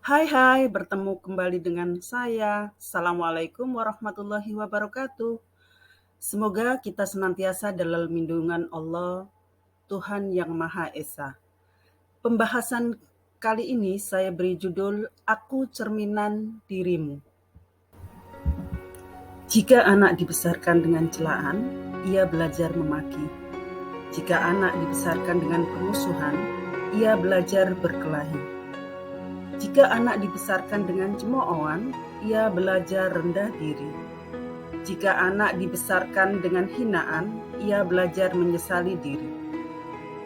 Hai hai, bertemu kembali dengan saya. Assalamualaikum warahmatullahi wabarakatuh. Semoga kita senantiasa dalam lindungan Allah, Tuhan Yang Maha Esa. Pembahasan kali ini saya beri judul Aku Cerminan Dirimu. Jika anak dibesarkan dengan celaan, ia belajar memaki. Jika anak dibesarkan dengan permusuhan, ia belajar berkelahi. Jika anak dibesarkan dengan cemoohan, ia belajar rendah diri. Jika anak dibesarkan dengan hinaan, ia belajar menyesali diri.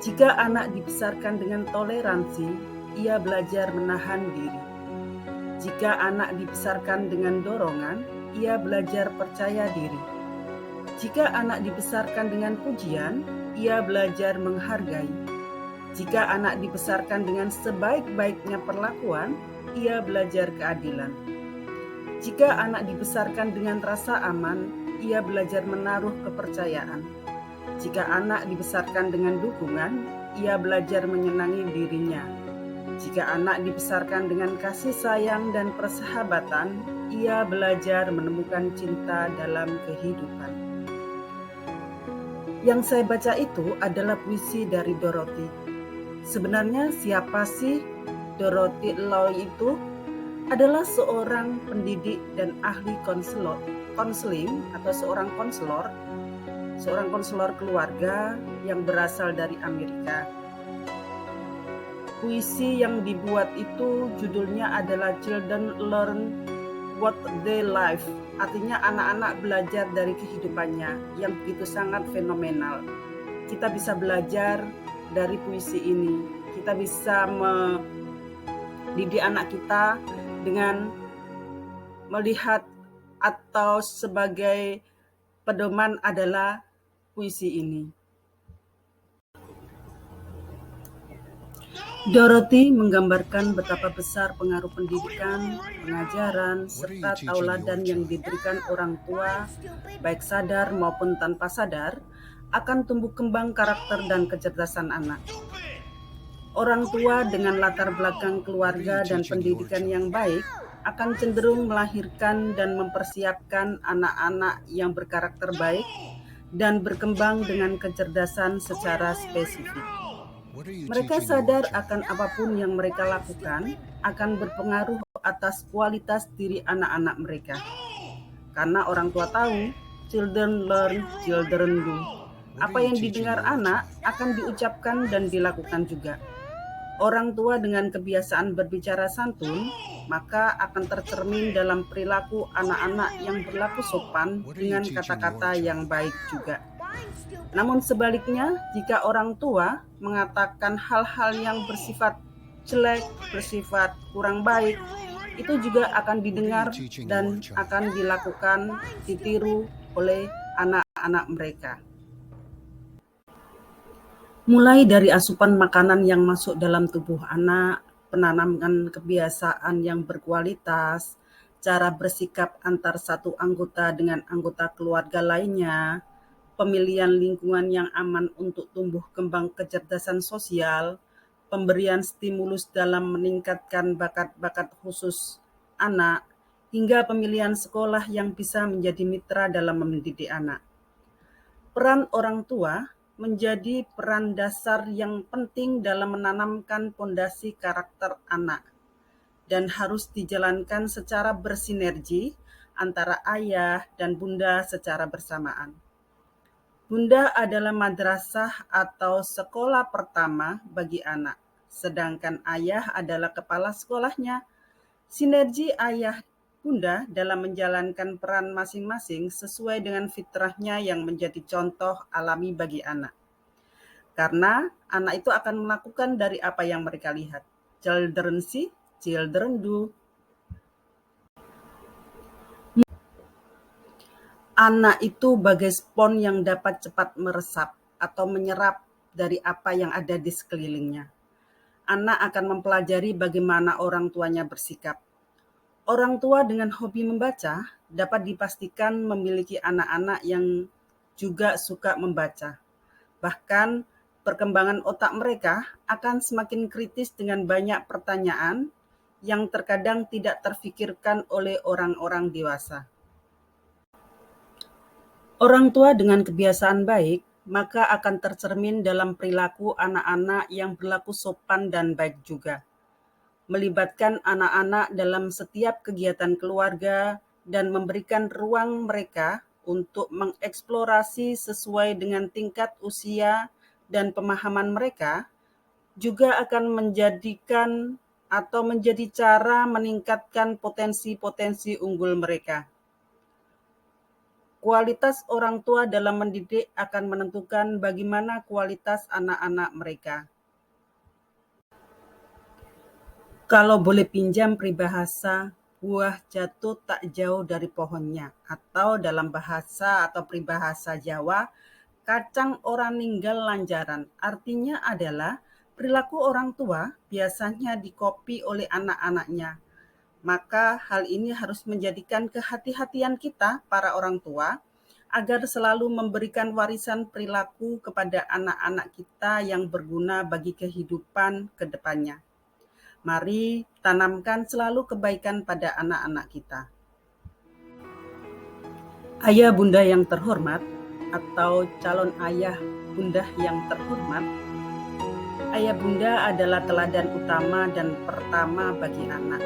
Jika anak dibesarkan dengan toleransi, ia belajar menahan diri. Jika anak dibesarkan dengan dorongan, ia belajar percaya diri. Jika anak dibesarkan dengan pujian, ia belajar menghargai. Jika anak dibesarkan dengan sebaik-baiknya perlakuan, ia belajar keadilan. Jika anak dibesarkan dengan rasa aman, ia belajar menaruh kepercayaan. Jika anak dibesarkan dengan dukungan, ia belajar menyenangi dirinya. Jika anak dibesarkan dengan kasih sayang dan persahabatan, ia belajar menemukan cinta dalam kehidupan. Yang saya baca itu adalah puisi dari Dorothy. Sebenarnya siapa sih Dorothy Loy itu? Adalah seorang pendidik dan ahli konseling atau seorang konselor keluarga yang berasal dari Amerika. Puisi yang dibuat itu judulnya adalah Children Learn What They Live, artinya anak-anak belajar dari kehidupannya yang begitu sangat fenomenal. Kita bisa belajar dari puisi ini, kita bisa mendidik anak kita dengan melihat atau sebagai pedoman adalah puisi ini. Dorothy menggambarkan betapa besar pengaruh pendidikan, pengajaran, serta tauladan yang diberikan orang tua, baik sadar maupun tanpa sadar, akan tumbuh kembang karakter dan kecerdasan anak. Orang tua dengan latar belakang keluarga dan pendidikan yang baik akan cenderung melahirkan dan mempersiapkan anak-anak yang berkarakter baik dan berkembang dengan kecerdasan secara spesifik. Mereka sadar akan apapun yang mereka lakukan akan berpengaruh atas kualitas diri anak-anak mereka. Karena orang tua tahu, children learn, children do. Apa yang didengar anak akan diucapkan dan dilakukan juga. Orang tua dengan kebiasaan berbicara santun, maka akan tercermin dalam perilaku anak-anak yang berlaku sopan dengan kata-kata yang baik juga. Namun sebaliknya, jika orang tua mengatakan hal-hal yang bersifat jelek, bersifat kurang baik, itu juga akan didengar dan akan dilakukan, ditiru oleh anak-anak mereka. Mulai dari asupan makanan yang masuk dalam tubuh anak, penanaman kebiasaan yang berkualitas, cara bersikap antar satu anggota dengan anggota keluarga lainnya, pemilihan lingkungan yang aman untuk tumbuh kembang kecerdasan sosial, pemberian stimulus dalam meningkatkan bakat-bakat khusus anak, hingga pemilihan sekolah yang bisa menjadi mitra dalam mendidik anak. Peran orang tua menjadi peran dasar yang penting dalam menanamkan pondasi karakter anak dan harus dijalankan secara bersinergi antara ayah dan bunda secara bersamaan. Bunda adalah madrasah atau sekolah pertama bagi anak, sedangkan ayah adalah kepala sekolahnya. Sinergi ayah bunda dalam menjalankan peran masing-masing sesuai dengan fitrahnya yang menjadi contoh alami bagi anak. Karena anak itu akan melakukan dari apa yang mereka lihat. Children see, children do. Anak itu bagai spons yang dapat cepat meresap atau menyerap dari apa yang ada di sekelilingnya. Anak akan mempelajari bagaimana orang tuanya bersikap. Orang tua dengan hobi membaca dapat dipastikan memiliki anak-anak yang juga suka membaca. Bahkan perkembangan otak mereka akan semakin kritis dengan banyak pertanyaan yang terkadang tidak terfikirkan oleh orang-orang dewasa. Orang tua dengan kebiasaan baik, maka akan tercermin dalam perilaku anak-anak yang berlaku sopan dan baik juga. Melibatkan anak-anak dalam setiap kegiatan keluarga dan memberikan ruang mereka untuk mengeksplorasi sesuai dengan tingkat usia dan pemahaman mereka juga akan menjadi cara meningkatkan potensi-potensi unggul mereka. Kualitas orang tua dalam mendidik akan menentukan bagaimana kualitas anak-anak mereka. Kalau boleh pinjam peribahasa, buah jatuh tak jauh dari pohonnya, atau dalam bahasa atau peribahasa Jawa, kacang orang ninggal lanjaran. Artinya adalah perilaku orang tua biasanya dikopi oleh anak-anaknya. Maka hal ini harus menjadikan kehati-hatian kita, para orang tua, agar selalu memberikan warisan perilaku kepada anak-anak kita yang berguna bagi kehidupan ke depannya. Mari tanamkan selalu kebaikan pada anak-anak kita. Ayah bunda yang terhormat, atau calon ayah bunda yang terhormat, ayah bunda adalah teladan utama dan pertama bagi anak.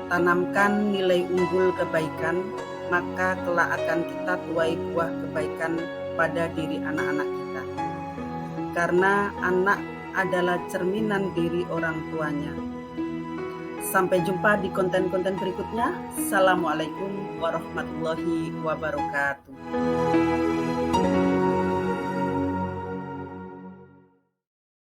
Tanamkan nilai unggul kebaikan, maka kelak akan kita tuai buah kebaikan pada diri anak-anak kita. Karena anak adalah cerminan diri orang tuanya. Sampai jumpa di konten-konten berikutnya. Assalamualaikum warahmatullahi wabarakatuh.